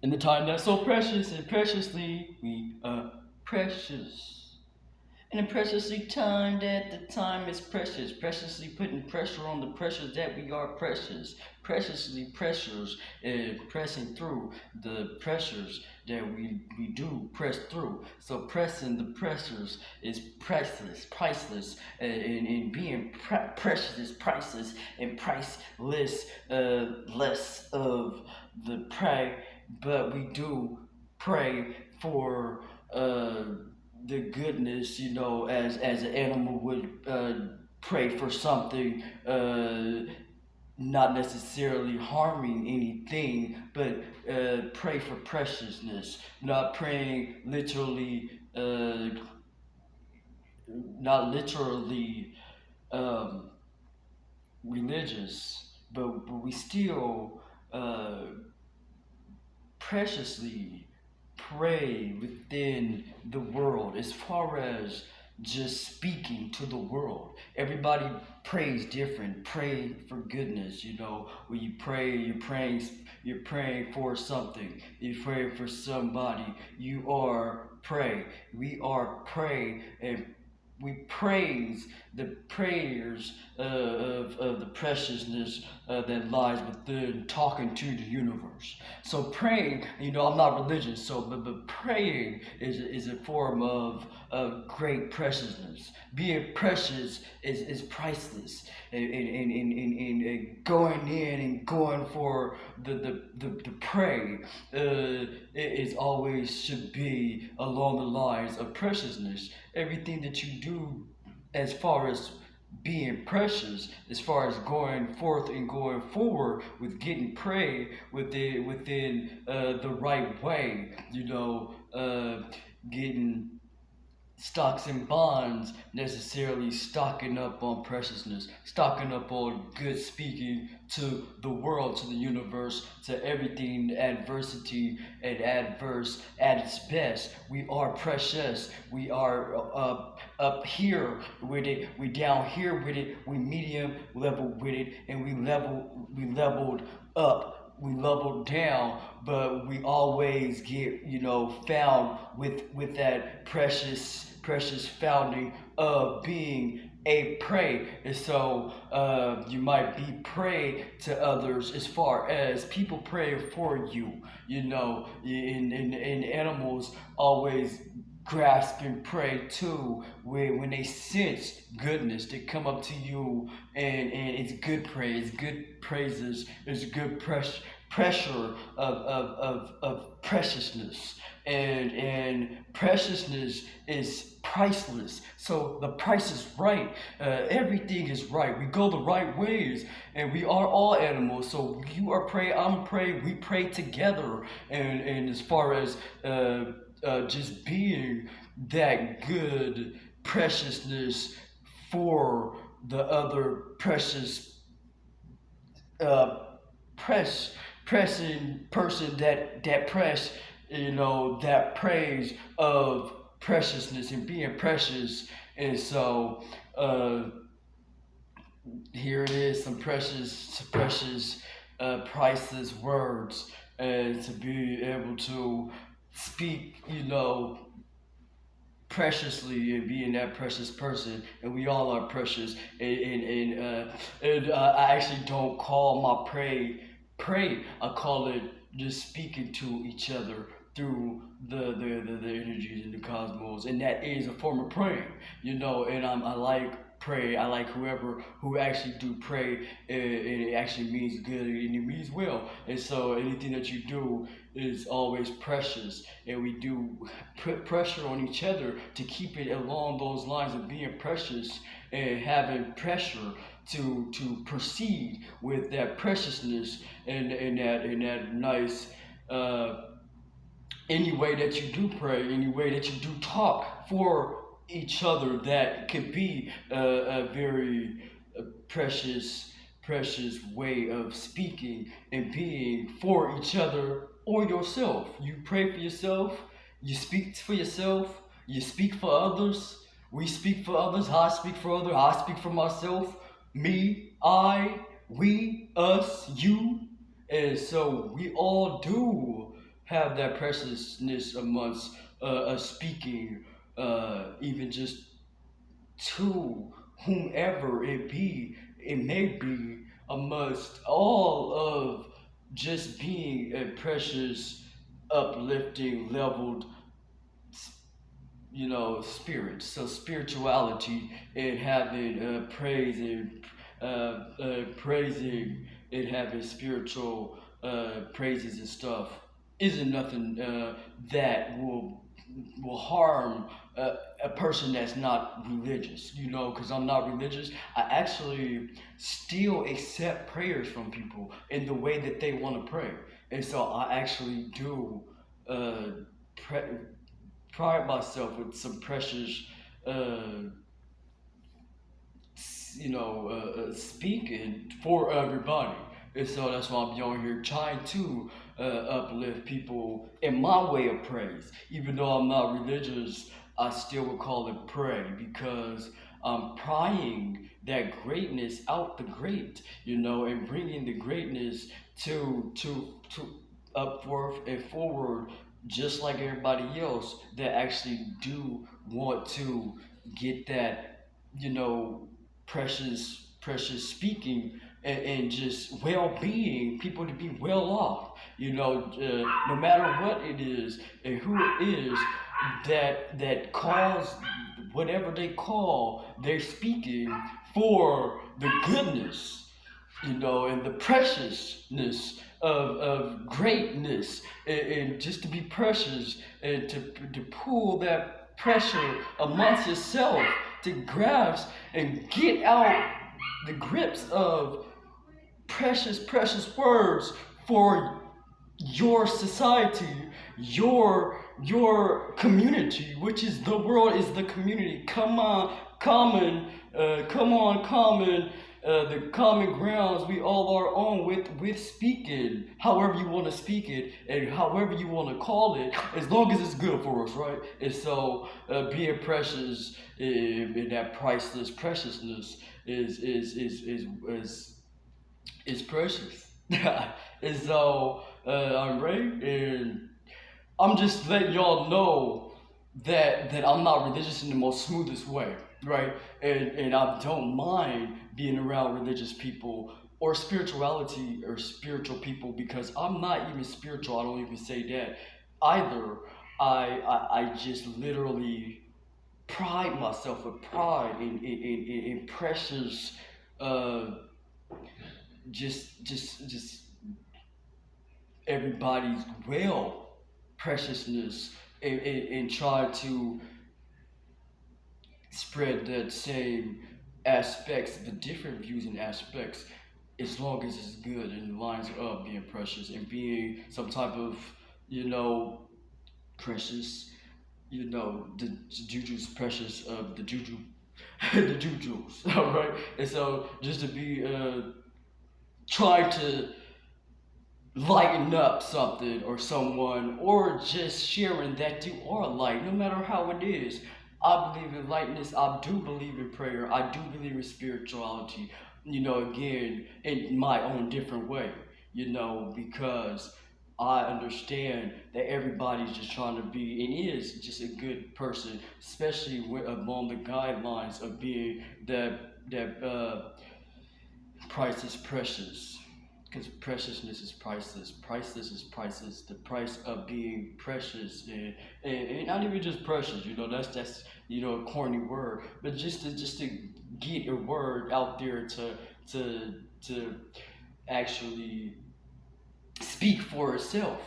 In the time that's so precious and preciously we are precious. And the preciously timed at the time is precious, preciously putting pressure on the pressures that we are precious, preciously pressures pressing through the pressures that we do press through. So pressing the pressures is priceless, and being precious is priceless and priceless, less of the prey, but we do pray for the goodness, as an animal would pray for something, not necessarily harming anything, but pray for preciousness, not praying literally, not literally um, religious, but we still preciously pray within the world as far as just speaking to the world. Everybody prays different. Pray for goodness, when you pray, you're praying for something. You pray for somebody. You are pray. We are pray, and we praise the prayers of the preciousness that lies within talking to the universe. So praying, I'm not religious, but praying is a form of great preciousness. Being precious is priceless. And going in and going for the prey is always should be along the lines of preciousness. Everything that you do as far as being precious, as far as going forth and going forward with getting prey within the right way, getting stocks and bonds, necessarily stocking up on preciousness, stocking up on good speaking to the world, to the universe, to everything, adversity and adverse at its best. We are precious. We are up here with it. We down here with it. We medium level with it, and we leveled up, we level down, but we always get, found with that precious founding of being a prey. And so you might be prey to others as far as people pray for you, and animals always grasp and pray too when they sense goodness. They come up to you, and it's good praise, good praises, it's good pressure of preciousness, and preciousness is priceless. So the price is right. Everything is right. We go the right ways, and we are all animals. So you are prey, I'm prey. We pray together, and as far as just being that good preciousness for the other precious uh, press pressing person that press, that praise of preciousness and being precious. And so here it is, some precious priceless words, and to be able to speak, preciously, and being that precious person. And we all are precious, and I actually don't call my pray. I call it just speaking to each other through the energies in the cosmos, and that is a form of praying, and I like pray. I like whoever who actually do pray, and it actually means good and it means well. And so anything that you do is always precious, and we do put pressure on each other to keep it along those lines of being precious and having pressure to proceed with that preciousness, and that nice, any way that you do pray, any way that you do talk for each other, that could be a very precious way of speaking and being for each other or yourself. You pray for yourself, you speak for yourself, you speak for others, we speak for others, I speak for others, I speak for myself, me, I, we, us, you. And so we all do have that preciousness amongst speaking, even just to whomever it be, it may be, amongst all of just being a precious, uplifting, leveled, spirit. So spirituality and having praise and praising and having spiritual praises and stuff isn't nothing that will harm a person that's not religious, because I'm not religious. I actually still accept prayers from people in the way that they want to pray. And so I actually do uh, pre- pride myself with some precious, uh, speaking for everybody. And so that's why I'm on here trying to uplift people in my way of praise. Even though I'm not religious, I still would call it pray because I'm prying that greatness out the great, and bringing the greatness to up forth and forward, just like everybody else that actually do want to get that, you know, precious speaking and just well-being, people to be well off, no matter what it is and who it is that calls whatever they call, they're speaking for the goodness, and the preciousness of greatness, and just to be precious and to pull that pressure amongst yourself to grasp and get out the grips of precious words for your society, your community, which is the world is the community. Come on, common. The common grounds we all are on with speaking, however you want to speak it and however you want to call it, as long as it's good for us, right? And so, being precious in that priceless preciousness is precious. And so, I'm Ray, and I'm just letting y'all know that I'm not religious in the most smoothest way, right? And I don't mind being around religious people or spirituality or spiritual people because I'm not even spiritual. I don't even say that either. I just literally pride myself with pride in precious, uh, just everybody's preciousness, and try to spread that same aspects, the different views and aspects, as long as it's good and lines up being precious and being some type of, you know, precious, the juju's precious of the juju, the jujus, all right? And so just to be trying to lighten up something or someone, or just sharing that you are light, no matter how it is. I believe in lightness. I do believe in prayer. I do believe in spirituality, again, in my own different way, because I understand that everybody's just trying to be and is just a good person, especially along the guidelines of being that price is precious, because preciousness is priceless. Priceless is priceless. The price of being precious, and not even just precious. That's a corny word, but just to get a word out there to actually speak for itself.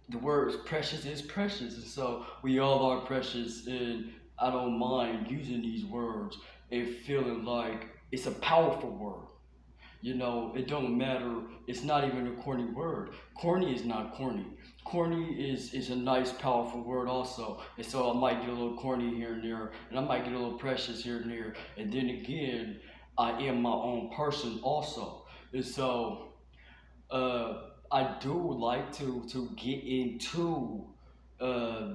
The word precious is precious, and so we all are precious. And I don't mind using these words and feeling like it's a powerful word. It don't matter. It's not even a corny word. Corny is not corny. Corny is a nice, powerful word also. And so I might get a little corny here and there, and I might get a little precious here and there. And then again, I am my own person also. And so I do like to get into uh,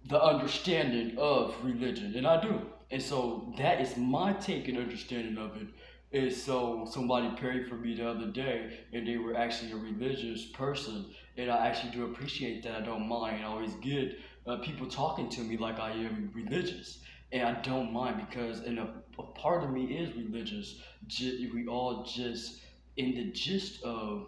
the understanding of religion, and I do. And so that is my take and understanding of it. And so somebody prayed for me the other day, and they were actually a religious person, and I actually do appreciate that. I don't mind. I always get people talking to me like I am religious, and I don't mind because, and a part of me is religious. We all just in the gist of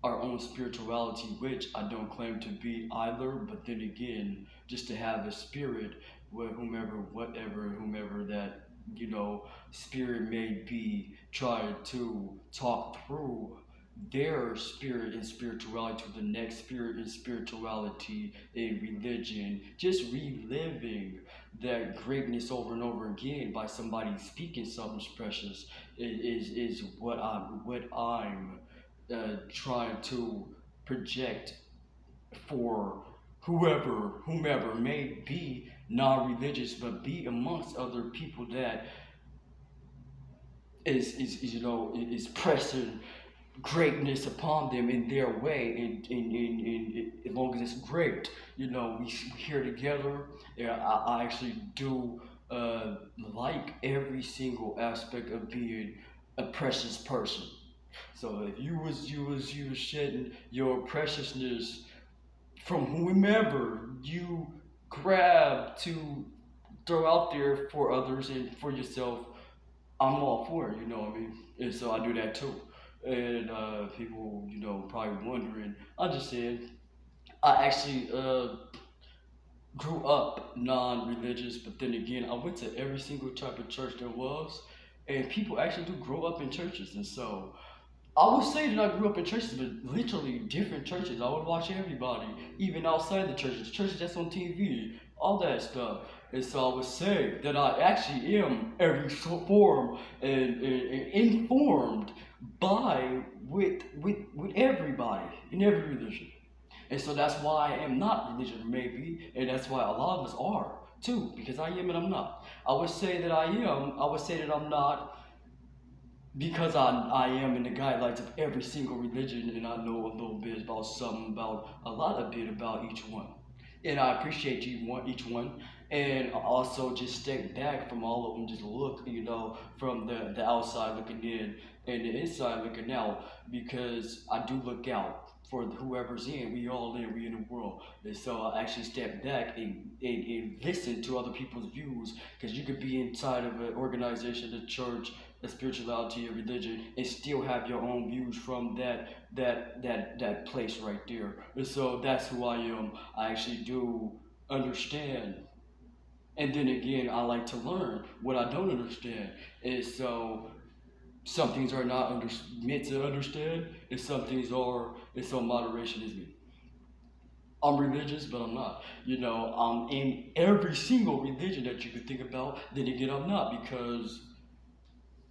our own spirituality, which I don't claim to be either. But then again, just to have a spirit, with whomever, whatever, whomever that spirit may be, try to talk through their spirit and spirituality to the next spirit and spirituality in religion, just reliving that greatness over and over again by somebody speaking something precious is what I'm trying to project for whomever may be non-religious, but be amongst other people that is pressing greatness upon them in their way, and as long as it's great, we here together. Yeah, I actually do like every single aspect of being a precious person. So if you was shedding your preciousness from whomever you grab to throw out there for others and for yourself, I'm all for it, you know what I mean? And so I do that too. And people, probably wondering, I just said, I actually grew up non-religious, but then again, I went to every single type of church there was, and people actually do grow up in churches, and so I would say that I grew up in churches, but literally different churches. I would watch everybody, even outside the churches that's on TV, all that stuff. And so I would say that I actually am every form and informed by with everybody in every religion. And so that's why I am not religious, maybe, and that's why a lot of us are too, because I am and I'm not. I would say that I am. I would say that I'm not because I am in the guidelines of every single religion, and I know a little bit about something about a lot of bit about each one. And I appreciate each one, and I also just step back from all of them, just look, from the outside looking in and the inside looking out, because I do look out for whoever's in. We all in, we in the world. And so I actually step back and listen to other people's views, because you could be inside of an organization, a church, a spirituality, a religion, and still have your own views from that place right there. And so that's who I am. I actually do understand. And then again, I like to learn what I don't understand. And so some things are not meant to understand, and some things are, and so moderation is me. I'm religious, but I'm not. I'm in every single religion that you could think about. Then again, I'm not, because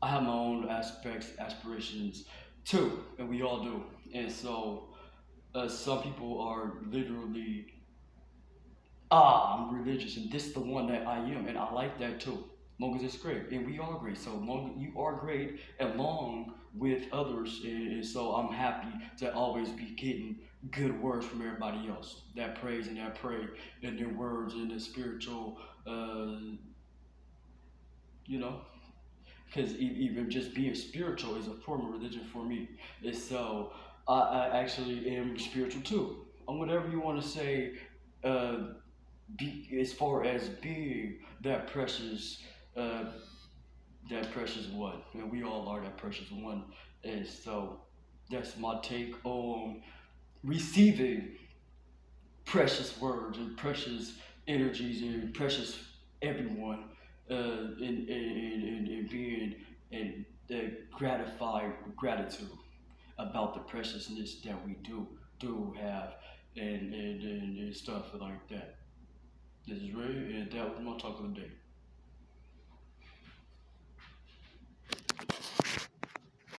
I have my own aspects, aspirations too, and we all do. And so some people are literally, I'm religious, and this is the one that I am, and I like that too. Long as it's great, and we are great. So long as you are great, along with others, and so I'm happy to always be getting good words from everybody else. That praise and that pray, and their words and the spiritual, you know, because even just being spiritual is a form of religion for me. And so I actually am spiritual too. On whatever you want to say, uh, as far as being uh, that precious one. And we all are that precious one. And so that's my take on receiving precious words and precious energies and precious everyone, and being and gratified gratitude about the preciousness that we do have, and stuff like that. This is Ray, and that was my talk of the day.